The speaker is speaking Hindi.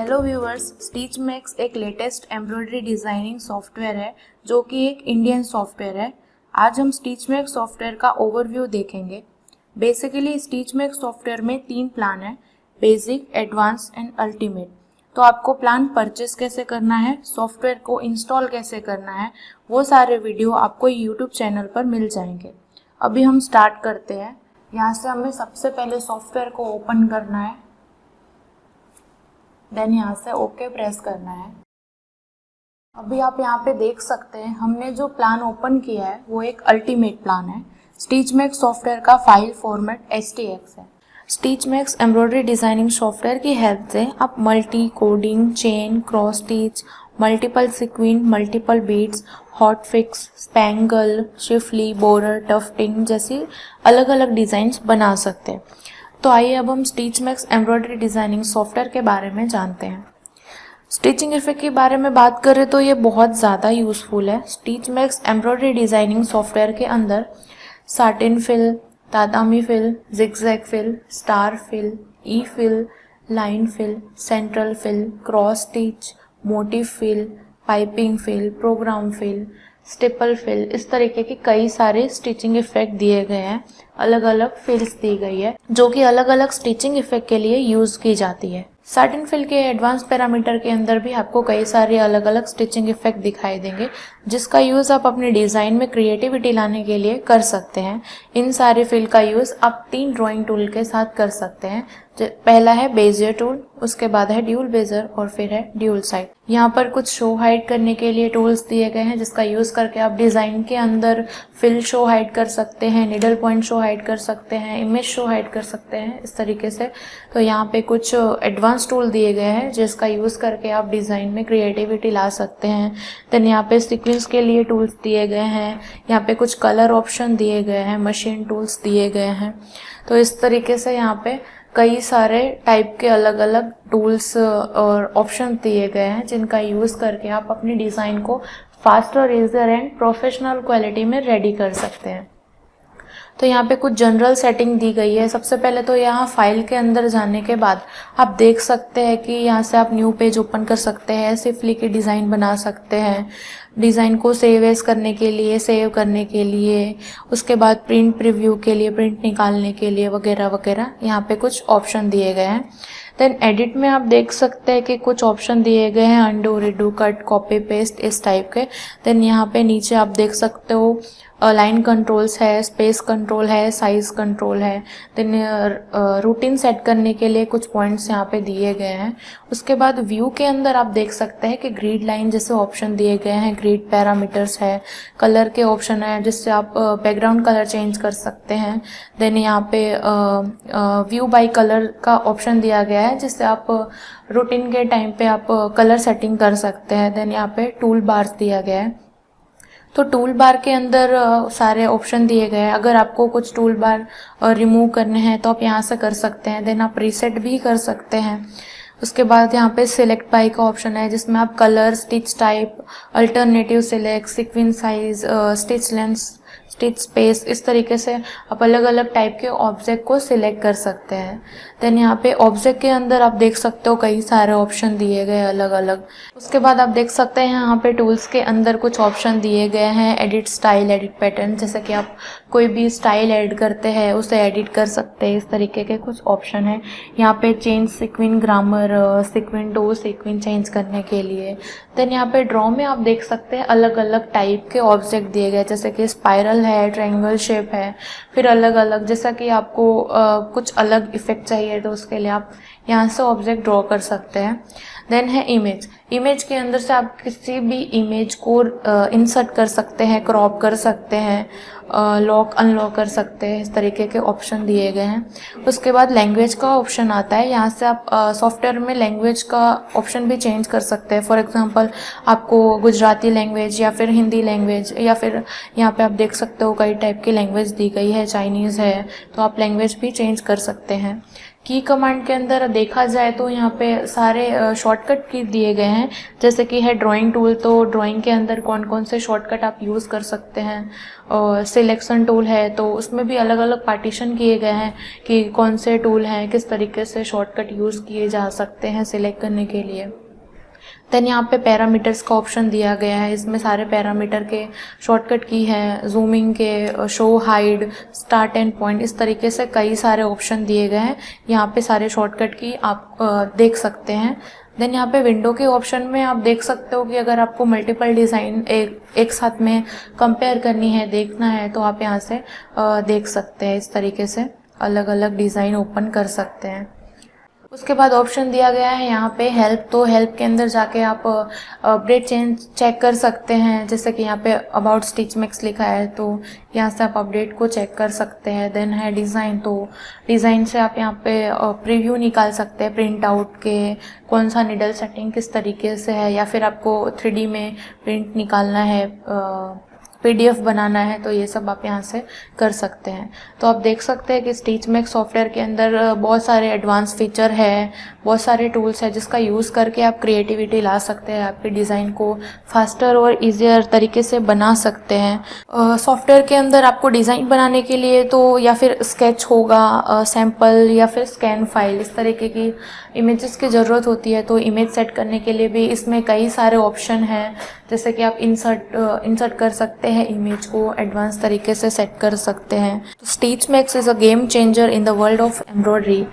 हेलो व्यूअर्स, स्टिच मैक्स एक लेटेस्ट एम्ब्रॉयडरी डिज़ाइनिंग सॉफ्टवेयर है जो कि एक इंडियन सॉफ्टवेयर है। आज हम स्टिच मैक्स सॉफ्टवेयर का ओवरव्यू देखेंगे। बेसिकली स्टिच मैक्स सॉफ्टवेयर में 3 प्लान है, बेसिक, एडवांस एंड अल्टीमेट। तो आपको प्लान परचेस कैसे करना है, सॉफ्टवेयर को इंस्टॉल कैसे करना है, वो सारे वीडियो आपको यूट्यूब चैनल पर मिल जाएंगे। अभी हम स्टार्ट करते हैं। यहाँ से हमें सबसे पहले सॉफ्टवेयर को ओपन करना है, देन यहाँ से ओके प्रेस करना है। अभी आप यहाँ पे देख सकते हैं हमने जो प्लान ओपन किया है वो एक अल्टीमेट प्लान है। स्टिच मैक्स सॉफ्टवेयर का फाइल फॉर्मेट STX है। Stitch Max embroidery designing software की हेल्प से आप multi coding, chain, cross stitch, multiple sequence, multiple beads, hot fix, spangle, schiffli, borer, tufting जैसी अलग अलग डिज़ाइंस बना सकते हैं। तो आइए अब हम stitch Max embroidery designing software के बारे में जानते हैं। स्टिचिंग इफेक्ट के बारे में बात करें तो ये बहुत ज़्यादा यूज़फुल है। Stitch Max embroidery designing software के अंदर satin fill, tatami fill, zigzag fill, star fill, E fill, line fill, central fill, cross stitch, motif fill, piping fill, program fill, stipple fill, इस तरीके के कई सारे स्टिचिंग इफेक्ट दिए गए हैं। अलग अलग फिल्स दी गई है जो कि अलग अलग स्टिचिंग इफेक्ट के लिए यूज की जाती है। साटिन फिल के एडवांस पैरामीटर के अंदर भी आपको कई सारे अलग अलग स्टिचिंग इफेक्ट दिखाई देंगे जिसका यूज आप अपने डिजाइन में क्रिएटिविटी लाने के लिए कर सकते हैं। इन सारे फिल का यूज आप 3 ड्राइंग टूल के साथ कर सकते हैं। पहला है बेजियर टूल, उसके बाद है ड्यूल बेजर और फिर है ड्यूल साइड। यहाँ पर कुछ शो हाइड करने के लिए टूल्स दिए गए हैं जिसका यूज करके आप डिजाइन के अंदर फिल शो हाइड कर सकते हैं, निडल पॉइंट शो हाइड कर सकते हैं, इमेज शो हाइड कर सकते हैं, इस तरीके से। तो यहाँ पे कुछ एडवांस टूल दिए गए हैं जिसका यूज करके आप डिजाइन में क्रिएटिविटी ला सकते हैं। देन यहाँ पे सीक्वेंस के लिए टूल्स दिए गए हैं, यहाँ पे कुछ कलर ऑप्शन दिए गए हैं, मशीन टूल्स दिए गए हैं। तो इस तरीके से यहाँ पे कई सारे टाइप के अलग अलग टूल्स और ऑप्शन दिए गए हैं जिनका यूज़ करके आप अपनी डिज़ाइन को faster, easier and professional quality में रेडी कर सकते हैं। तो यहाँ पे कुछ जनरल सेटिंग दी गई है। सबसे पहले तो यहाँ फाइल के अंदर जाने के बाद आप देख सकते हैं कि यहाँ से आप न्यू पेज ओपन कर सकते हैं, सिर्फ की डिज़ाइन बना सकते हैं, डिज़ाइन को सेव एज करने के लिए, सेव करने के लिए, उसके बाद प्रिंट प्रीव्यू के लिए, प्रिंट निकालने के लिए वगैरह वगैरह यहाँ पे कुछ ऑप्शन दिए गए हैं। देन एडिट में आप देख सकते हैं कि कुछ ऑप्शन दिए गए हैं, undo, redo, cut, copy, paste, इस टाइप के। देन यहाँ पे नीचे आप देख सकते हो लाइन कंट्रोल्स है, स्पेस कंट्रोल है, साइज कंट्रोल है। देन रूटीन सेट करने के लिए कुछ पॉइंट्स यहाँ पे दिए गए हैं। उसके बाद व्यू के अंदर आप देख सकते हैं कि ग्रिड लाइन जैसे ऑप्शन दिए गए हैं, ग्रिड पैरामीटर्स है, कलर के ऑप्शन है जिससे आप बैकग्राउंड कलर चेंज कर सकते हैं। देन यहाँ पे व्यू बाय कलर का ऑप्शन दिया गया है जिससे आप रूटीन के टाइम पे आप कलर सेटिंग कर सकते हैं। देन यहाँ पे टूल बार्स दिया गया है। तो टूल बार के अंदर सारे ऑप्शन दिए गए हैं। अगर आपको कुछ टूल बार रिमूव करने हैं तो आप यहाँ से कर सकते हैं। देन आप रीसेट भी कर सकते हैं। उसके बाद यहाँ पे सिलेक्ट बाय का ऑप्शन है जिसमें आप colour, stitch type, alternative select, sequence size, stitch length, stitch space, इस तरीके से आप अलग अलग टाइप के ऑब्जेक्ट को सिलेक्ट कर सकते हैं। देन यहाँ पे ऑब्जेक्ट के अंदर आप देख सकते हो कई सारे ऑप्शन दिए गए अलग अलग। उसके बाद आप देख सकते हैं यहाँ पे टूल्स के अंदर कुछ ऑप्शन दिए गए हैं, एडिट स्टाइल, एडिट पैटर्न, जैसे कि आप कोई भी स्टाइल ऐड करते हैं उसे एडिट कर सकते हैं, इस तरीके के कुछ ऑप्शन है। यहाँ पे change sequence, grammar, sequence to sequence change करने के लिए। देन यहाँ पे ड्रॉ में आप देख सकते हैं अलग अलग टाइप के ऑब्जेक्ट दिए गए जैसे कि स्पाइरल है, ट्रायंगल शेप है, फिर अलग अलग, जैसा कि आपको कुछ अलग इफेक्ट चाहिए तो उसके लिए आप यहाँ से ऑब्जेक्ट ड्रॉ कर सकते हैं। देन है इमेज। इमेज के अंदर से आप किसी भी इमेज को इंसर्ट कर सकते हैं, क्रॉप कर सकते हैं, लॉक अनलॉक कर सकते हैं, इस तरीके के ऑप्शन दिए गए हैं। उसके बाद लैंग्वेज का ऑप्शन आता है। यहाँ से आप सॉफ्टवेयर में लैंग्वेज का ऑप्शन भी चेंज कर सकते हैं। फॉर एग्जांपल आपको गुजराती लैंग्वेज या फिर हिंदी लैंग्वेज, या फिर यहाँ पे आप देख सकते हो कई टाइप की लैंग्वेज दी गई है, चाइनीज़ है, तो आप लैंग्वेज भी चेंज कर सकते हैं। की कमांड के अंदर देखा जाए तो यहाँ पे सारे शॉर्टकट की दिए गए हैं, जैसे कि है ड्राइंग टूल, तो ड्राइंग के अंदर कौन कौन से शॉर्टकट आप यूज़ कर सकते हैं। और सिलेक्शन टूल है तो उसमें भी अलग अलग पार्टीशन किए गए हैं कि कौन से टूल हैं, किस तरीके से शॉर्टकट यूज़ किए जा सकते हैं सिलेक्ट करने के लिए। देन यहाँ पे पैरामीटर्स का ऑप्शन दिया गया है, इसमें सारे पैरामीटर के शॉर्टकट की है, जूमिंग के, show hide, start and point, इस तरीके से कई सारे ऑप्शन दिए गए हैं। यहाँ पे सारे शॉर्टकट की आप देख सकते हैं। देन यहाँ पे विंडो के ऑप्शन में आप देख सकते हो कि अगर आपको मल्टीपल डिज़ाइन एक साथ में कंपेयर करनी है, देखना है, तो आप यहाँ से देख सकते हैं। इस तरीके से अलग अलग डिज़ाइन ओपन कर सकते हैं। उसके बाद ऑप्शन दिया गया है यहाँ पे हेल्प, तो हेल्प के अंदर जाके आप अपडेट चेंज चेक कर सकते हैं। जैसे कि यहाँ पे अबाउट स्टिच मैक्स लिखा है तो यहाँ से आप अपडेट को चेक कर सकते हैं। देन है डिज़ाइन, तो डिज़ाइन से आप यहाँ पे प्रीव्यू निकाल सकते हैं प्रिंट आउट के, कौन सा निडल सेटिंग किस तरीके से है, या फिर आपको 3D में प्रिंट निकालना है, PDF बनाना है, तो ये सब आप यहाँ से कर सकते हैं। तो आप देख सकते हैं कि स्टिच मैक्स सॉफ्टवेयर के अंदर बहुत सारे एडवांस फीचर है, बहुत सारे टूल्स है जिसका यूज़ करके आप क्रिएटिविटी ला सकते हैं, आपके डिज़ाइन को फास्टर और ईजियर तरीके से बना सकते हैं। सॉफ्टवेयर के अंदर आपको डिज़ाइन बनाने के लिए तो या फिर स्केच होगा, सैम्पल या फिर स्कैन फाइल, इस तरीके की इमेजेस की ज़रूरत होती है। तो इमेज सेट करने के लिए भी इसमें कई सारे ऑप्शन हैं, जैसे कि आप इंसर्ट कर सकते हैं, इमेज को एडवांस तरीके से सेट कर सकते हैं। तो stitch max is a game changer in the world of embroidery.